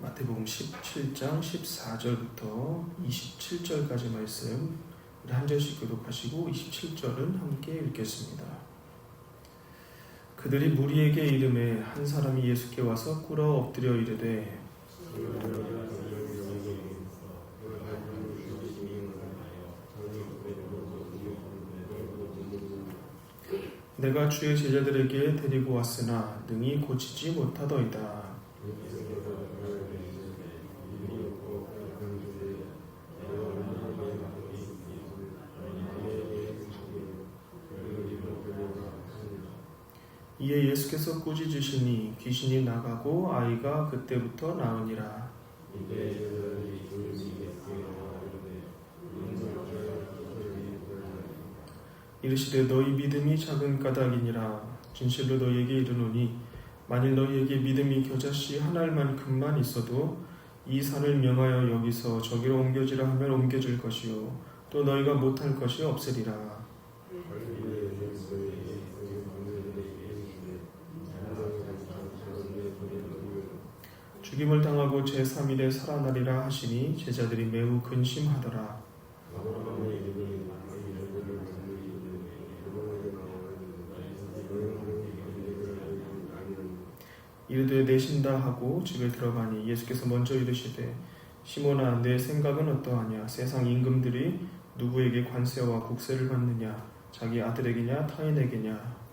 마태복음 17장 14절부터 27절까지 말씀 한 절씩 교독하시고 27절은 함께 읽겠습니다. 그들이 무리에게 이르매 한 사람이 예수께 와서 꿇어 엎드려 이르되 내가 주의 제자들에게 데리고 왔으나 능히 고치지 못하더이다. 이에 예수께서 꾸짖으시니 귀신이 나가고 아이가 그때부터 나으니라. 이르시되 너희 믿음이 작은 까닭이니라. 진실로 너희에게 이르노니 만일 너희에게 믿음이 겨자씨 한 알만큼만 있어도 이 산을 명하여 여기서 저기로 옮겨지라 하면 옮겨질 것이요 또 너희가 못할 것이 없으리라. 죽임을 당하고 제3일에 살아나리라 하시니 제자들이 매우 근심하더라. 이르되 내신다 하고 집에 들어가니 예수께서 먼저 이르시되 시몬아 내 생각은 어떠하냐? 세상 임금들이 누구에게 관세와 국세를 받느냐? 자기 아들에게냐 타인에게냐?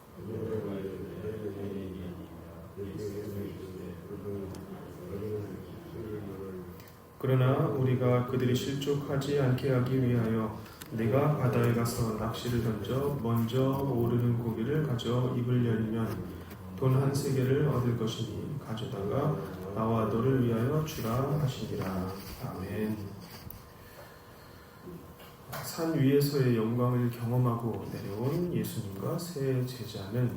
그러나 우리가 그들이 실족하지 않게 하기 위하여 네가 바다에 가서 낚시를 던져 먼저 오르는 고기를 가져 입을 열면 돈 한 세겔을 얻을 것이니 가져다가 나와 너를 위하여 주라 하시니라. 아멘. 산 위에서의 영광을 경험하고 내려온 예수님과 세 제자는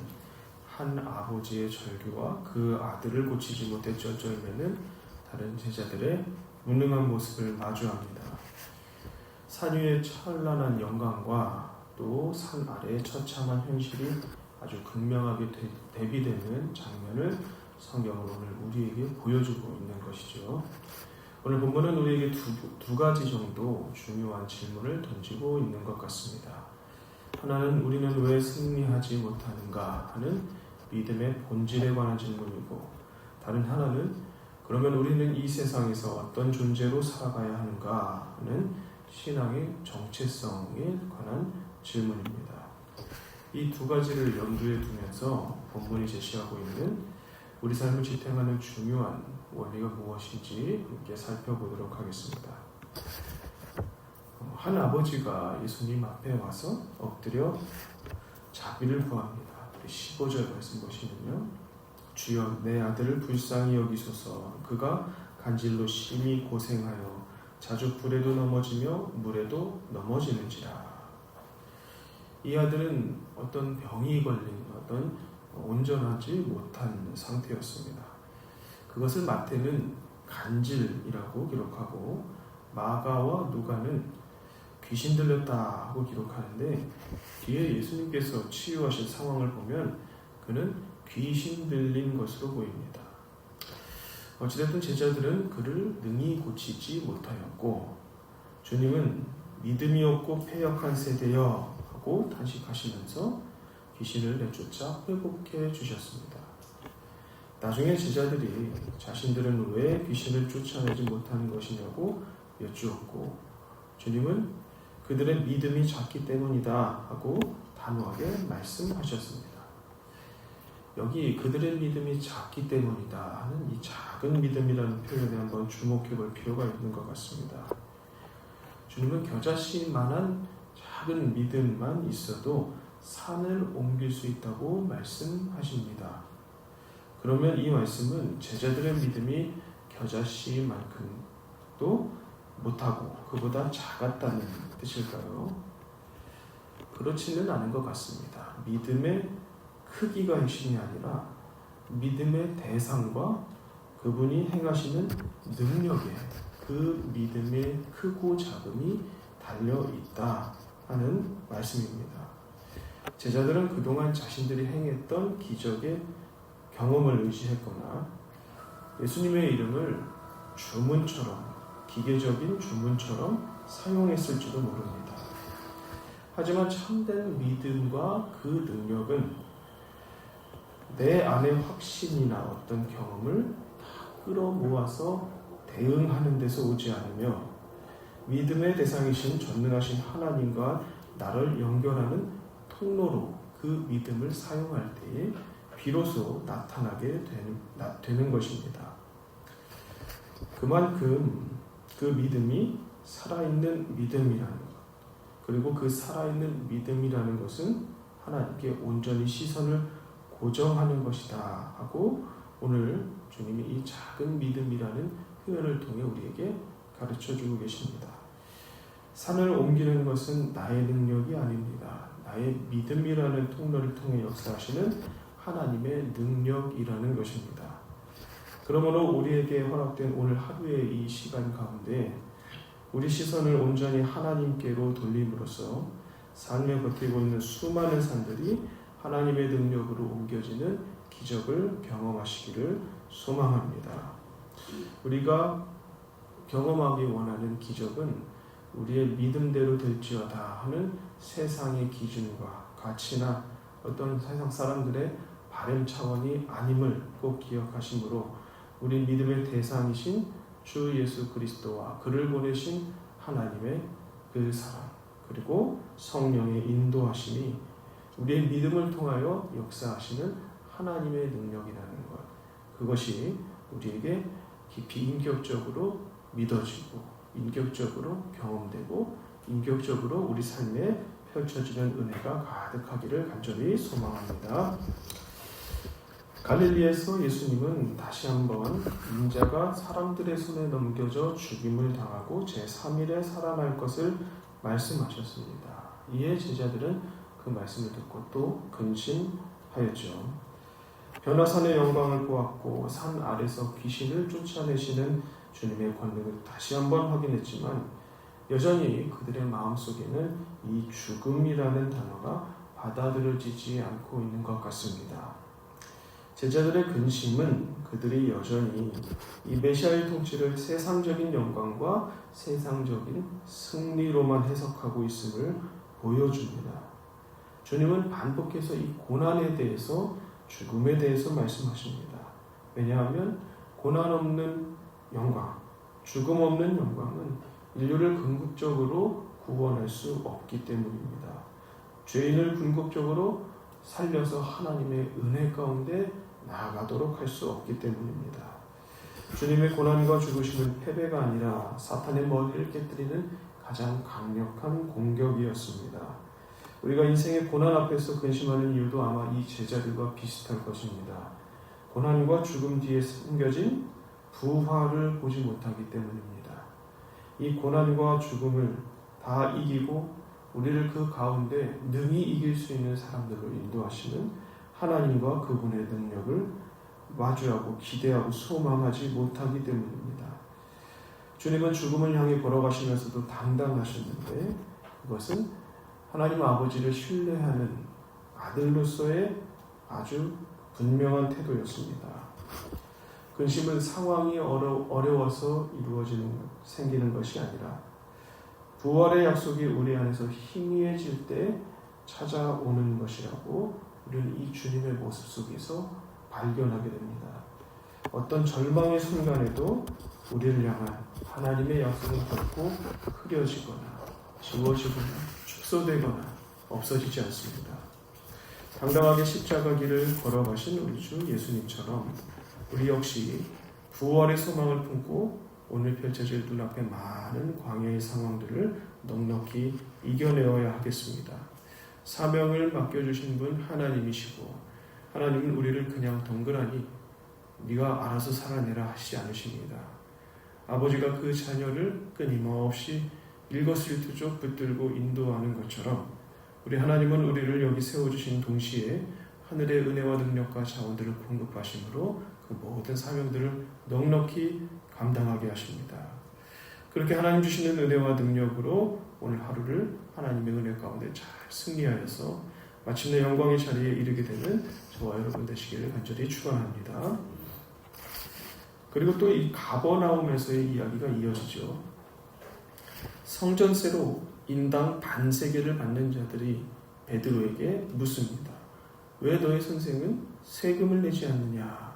한 아버지의 절규와 그 아들을 고치지 못했던 쩔매는 다른 제자들의 무능한 모습을 마주합니다. 산 위의 찬란한 영광과 또 산 아래의 처참한 현실이 아주 극명하게 대비되는 장면을 성경은 오늘 우리에게 보여주고 있는 것이죠. 오늘 본문은 우리에게 두 가지 정도 중요한 질문을 던지고 있는 것 같습니다. 하나는 우리는 왜 승리하지 못하는가 하는 믿음의 본질에 관한 질문이고, 다른 하나는 그러면 우리는 이 세상에서 어떤 존재로 살아가야 하는가 하는 신앙의 정체성에 관한 질문입니다. 이 두 가지를 염두에 두면서 본문이 제시하고 있는 우리 삶을 지탱하는 중요한 원리가 무엇인지 함께 살펴보도록 하겠습니다. 한 아버지가 예수님 앞에 와서 엎드려 자비를 구합니다. 15절 말씀 보시면요. 주여 내 아들을 불쌍히 여기소서. 그가 간질로 심히 고생하여 자주 불에도 넘어지며 물에도 넘어지는지라. 이 아들은 어떤 병이 걸린 어떤 온전하지 못한 상태였습니다. 그것을 마태는 간질이라고 기록하고 마가와 누가는 귀신 들렸다 하고 기록하는데, 뒤에 예수님께서 치유하신 상황을 보면 그는 귀신 들린 것으로 보입니다. 어찌됐든 제자들은 그를 능히 고치지 못하였고, 주님은 믿음이 없고 패역한 세대여 하고 탄식하시면서 귀신을 내쫓아 회복해 주셨습니다. 나중에 제자들이 자신들은 왜 귀신을 쫓아내지 못하는 것이냐고 여쭈었고, 주님은 그들의 믿음이 작기 때문이다 하고 단호하게 말씀하셨습니다. 여기 그들의 믿음이 작기 때문이다 하는 이 작은 믿음이라는 표현에 한번 주목해 볼 필요가 있는 것 같습니다. 주님은 겨자씨만한 작은 믿음만 있어도 산을 옮길 수 있다고 말씀하십니다. 그러면 이 말씀은 제자들의 믿음이 겨자씨만큼도 못하고 그보다 작았다는 뜻일까요? 그렇지는 않은 것 같습니다. 믿음의 크기가 핵심이 아니라 믿음의 대상과 그분이 행하시는 능력에 그 믿음의 크고 작음이 달려있다 하는 말씀입니다. 제자들은 그동안 자신들이 행했던 기적의 경험을 의지했거나 예수님의 이름을 주문처럼, 기계적인 주문처럼 사용했을지도 모릅니다. 하지만 참된 믿음과 그 능력은 내 안의 확신이나 어떤 경험을 다 끌어모아서 대응하는 데서 오지 않으며 믿음의 대상이신 전능하신 하나님과 나를 연결하는 통로로 그 믿음을 사용할 때에 비로소 나타나게 되는 것입니다. 그만큼 그 믿음이 살아있는 믿음이라는 것, 그리고 그 살아있는 믿음이라는 것은 하나님께 온전히 시선을 고정하는 것이다 하고 오늘 주님이 이 작은 믿음이라는 표현을 통해 우리에게 가르쳐주고 계십니다. 산을 옮기는 것은 나의 능력이 아닙니다. 나의 믿음이라는 통로를 통해 역사하시는 하나님의 능력이라는 것입니다. 그러므로 우리에게 허락된 오늘 하루의 이 시간 가운데 우리 시선을 온전히 하나님께로 돌림으로써 삶에 버티고 있는 수많은 산들이 하나님의 능력으로 옮겨지는 기적을 경험하시기를 소망합니다. 우리가 경험하기 원하는 기적은 우리의 믿음대로 될지어다 하는 세상의 기준과 가치나 어떤 세상 사람들의 바램 차원이 아님을 꼭 기억하시므로 우리 믿음의 대상이신 주 예수 그리스도와 그를 보내신 하나님의 그 사랑 그리고 성령의 인도하심이 우리의 믿음을 통하여 역사하시는 하나님의 능력이라는 것, 그것이 우리에게 깊이 인격적으로 믿어지고 인격적으로 경험되고 인격적으로 우리 삶에 펼쳐지는 은혜가 가득하기를 간절히 소망합니다. 갈릴리에서 예수님은 다시 한번 인자가 사람들의 손에 넘겨져 죽임을 당하고 제3일에 살아날 것을 말씀하셨습니다. 이에 제자들은 그 말씀을 듣고 또 근심하였죠. 변화산의 영광을 보았고 산 아래서 귀신을 쫓아내시는 주님의 권능을 다시 한번 확인했지만 여전히 그들의 마음속에는 이 죽음이라는 단어가 받아들여지지 않고 있는 것 같습니다. 제자들의 근심은 그들이 여전히 이 메시아의 통치를 세상적인 영광과 세상적인 승리로만 해석하고 있음을 보여줍니다. 주님은 반복해서 이 고난에 대해서 죽음에 대해서 말씀하십니다. 왜냐하면 고난 없는 영광, 죽음 없는 영광은 인류를 궁극적으로 구원할 수 없기 때문입니다. 죄인을 궁극적으로 살려서 하나님의 은혜 가운데 나아가도록 할 수 없기 때문입니다. 주님의 고난과 죽으심은 패배가 아니라 사탄의 머리를 깨뜨리는 가장 강력한 공격이었습니다. 우리가 인생의 고난 앞에서 근심하는 이유도 아마 이 제자들과 비슷할 것입니다. 고난과 죽음 뒤에 숨겨진 부활을 보지 못하기 때문입니다. 이 고난과 죽음을 다 이기고 우리를 그 가운데 능히 이길 수 있는 사람들을 인도하시는 하나님과 그분의 능력을 마주하고 기대하고 소망하지 못하기 때문입니다. 주님은 죽음을 향해 걸어가시면서도 당당하셨는데 그것은 하나님 아버지를 신뢰하는 아들로서의 아주 분명한 태도였습니다. 근심은 상황이 어려워서 생기는 것이 아니라 부활의 약속이 우리 안에서 희미해질 때 찾아오는 것이라고 우리는 이 주님의 모습 속에서 발견하게 됩니다. 어떤 절망의 순간에도 우리를 향한 하나님의 약속은 결코 흐려지거나 지워지거나 축소되거나 없어지지 않습니다. 당당하게 십자가 길을 걸어가신 우리 주 예수님처럼 우리 역시 부활의 소망을 품고 오늘 펼쳐질 눈앞에 많은 광야의 상황들을 넉넉히 이겨내어야 하겠습니다. 사명을 맡겨주신 분 하나님이시고 하나님은 우리를 그냥 덩그러니 네가 알아서 살아내라 하시지 않으십니다. 아버지가 그 자녀를 끊임없이 일거수일투족 붙들고 인도하는 것처럼 우리 하나님은 우리를 여기 세워주신 동시에 하늘의 은혜와 능력과 자원들을 공급하심으로 그 모든 사명들을 넉넉히 감당하게 하십니다. 그렇게 하나님 주시는 은혜와 능력으로 오늘 하루를 하나님의 은혜 가운데 잘 승리하여서 마침내 영광의 자리에 이르게 되는 저와 여러분 되시기를 간절히 축원합니다. 그리고 또 이 가버나움에서의 이야기가 이어지죠. 성전세로 인당 반세겔을 받는 자들이 베드로에게 묻습니다. 왜 너의 선생은 세금을 내지 않느냐?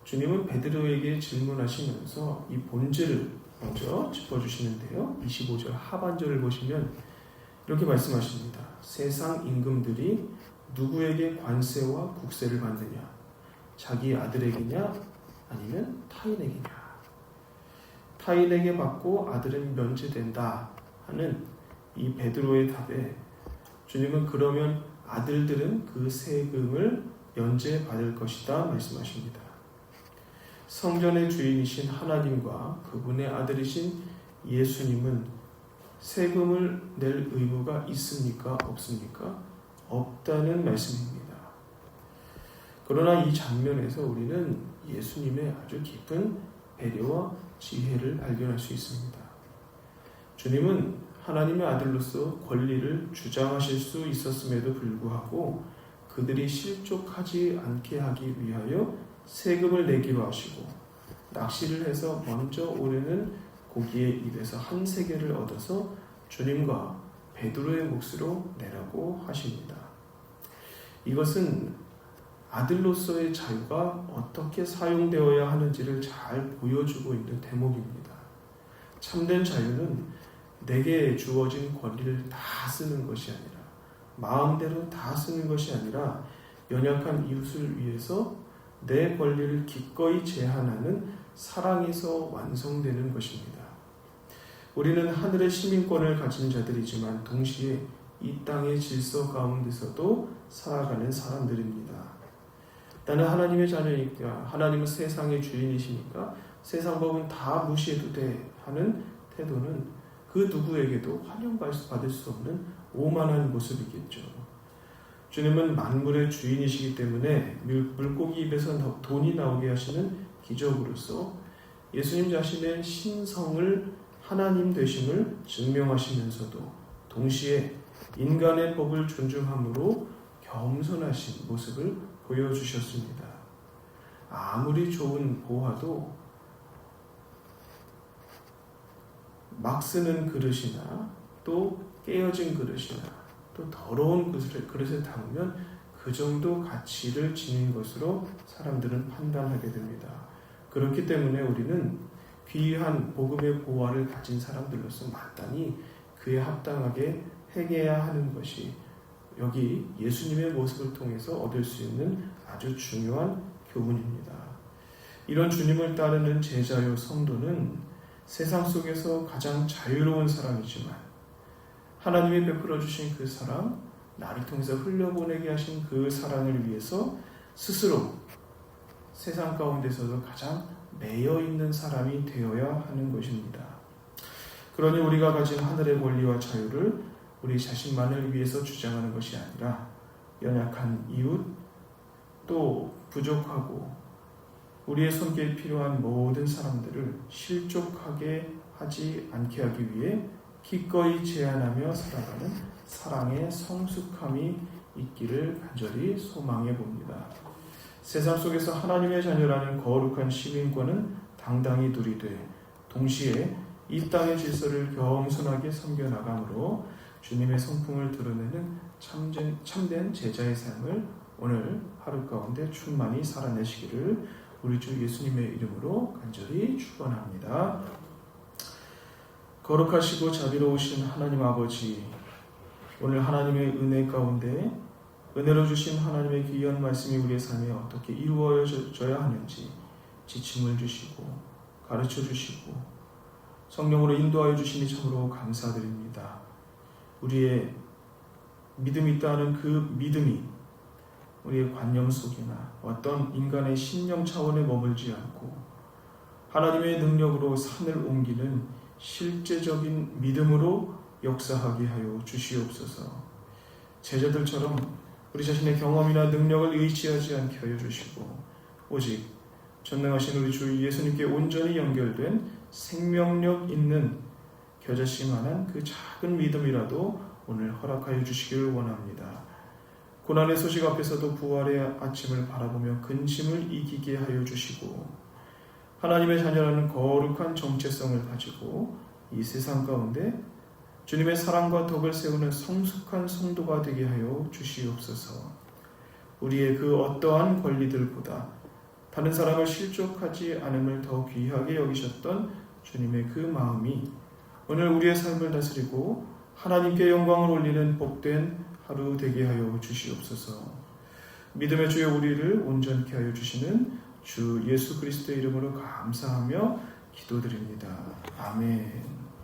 주님은 베드로에게 질문하시면서 이 본질을 먼저 짚어주시는데요. 25절 하반절을 보시면 이렇게 말씀하십니다. 세상 임금들이 누구에게 관세와 국세를 받느냐? 자기 아들에게냐? 아니면 타인에게냐? 타인에게 받고 아들은 면제된다 하는 이 베드로의 답에 주님은 그러면 아들들은 그 세금을 면제받을 것이다 말씀하십니다. 성전의 주인이신 하나님과 그분의 아들이신 예수님은 세금을 낼 의무가 있습니까? 없습니까? 없다는 말씀입니다. 그러나 이 장면에서 우리는 예수님의 아주 깊은 배려와 지혜를 발견할 수 있습니다. 주님은 하나님의 아들로서 권리를 주장하실 수 있었음에도 불구하고 그들이 실족하지 않게 하기 위하여 세금을 내기로 하시고 낚시를 해서 먼저 오르는 고기의 입에서 한 세겔을 얻어서 주님과 베드로의 몫으로 내라고 하십니다. 이것은 아들로서의 자유가 어떻게 사용되어야 하는지를 잘 보여주고 있는 대목입니다. 참된 자유는 내게 주어진 권리를 다 쓰는 것이 아니라 마음대로 다 쓰는 것이 아니라 연약한 이웃을 위해서 내 권리를 기꺼이 제한하는 사랑에서 완성되는 것입니다. 우리는 하늘의 시민권을 가진 자들이지만 동시에 이 땅의 질서 가운데서도 살아가는 사람들입니다. 나는 하나님의 자녀니까, 하나님은 세상의 주인이시니까 세상 법은 다 무시해도 돼 하는 태도는 그 누구에게도 환영받을 수 없는 오만한 모습이겠죠. 주님은 만물의 주인이시기 때문에 물고기 입에서 돈이 나오게 하시는 기적으로서 예수님 자신의 신성을 하나님 되심을 증명하시면서도 동시에 인간의 법을 존중함으로 겸손하신 모습을 보여주셨습니다. 아무리 좋은 보화도 막 쓰는 그릇이나 또 깨어진 그릇이나 또 더러운 그릇에 담으면 그 정도 가치를 지닌 것으로 사람들은 판단하게 됩니다. 그렇기 때문에 우리는 귀한 복음의 보화를 가진 사람들로서 마땅히 그에 합당하게 행해야 하는 것이 여기 예수님의 모습을 통해서 얻을 수 있는 아주 중요한 교훈입니다. 이런 주님을 따르는 제자요 성도는 세상 속에서 가장 자유로운 사람이지만 하나님이 베풀어 주신 그 사랑, 나를 통해서 흘려보내게 하신 그 사랑을 위해서 스스로 세상 가운데서도 가장 매여 있는 사람이 되어야 하는 것입니다. 그러니 우리가 가진 하늘의 권리와 자유를 우리 자신만을 위해서 주장하는 것이 아니라 연약한 이웃, 또 부족하고 우리의 손길에 필요한 모든 사람들을 실족하게 하지 않게 하기 위해 기꺼이 제한하며 살아가는 사랑의 성숙함이 있기를 간절히 소망해 봅니다. 세상 속에서 하나님의 자녀라는 거룩한 시민권은 당당히 누리되 동시에 이 땅의 질서를 겸손하게 섬겨나감으로 주님의 성품을 드러내는 참된 제자의 삶을 오늘 하루 가운데 충만히 살아내시기를 우리 주 예수님의 이름으로 간절히 축원합니다. 거룩하시고 자비로우신 하나님 아버지, 오늘 하나님의 은혜 가운데 은혜로 주신 하나님의 귀한 말씀이 우리의 삶에 어떻게 이루어져야 하는지 지침을 주시고 가르쳐 주시고 성령으로 인도하여 주시니 참으로 감사드립니다. 우리의 믿음이 있다는 그 믿음이 우리의 관념 속이나 어떤 인간의 신념 차원에 머물지 않고 하나님의 능력으로 산을 옮기는 실제적인 믿음으로 역사하게 하여 주시옵소서. 제자들처럼 우리 자신의 경험이나 능력을 의지하지 않게 하여 주시고 오직 전능하신 우리 주 예수님께 온전히 연결된 생명력 있는 겨자씨만한 그 작은 믿음이라도 오늘 허락하여 주시기를 원합니다. 고난의 소식 앞에서도 부활의 아침을 바라보며 근심을 이기게 하여 주시고 하나님의 자녀라는 거룩한 정체성을 가지고 이 세상 가운데 주님의 사랑과 덕을 세우는 성숙한 성도가 되게 하여 주시옵소서. 우리의 그 어떠한 권리들보다 다른 사람을 실족하지 않음을 더 귀하게 여기셨던 주님의 그 마음이 오늘 우리의 삶을 다스리고 하나님께 영광을 올리는 복된 하루 되게 하여 주시옵소서. 믿음의 주여 우리를 온전케 하여 주시는 주 예수 그리스도의 이름으로 감사하며 기도드립니다. 아멘.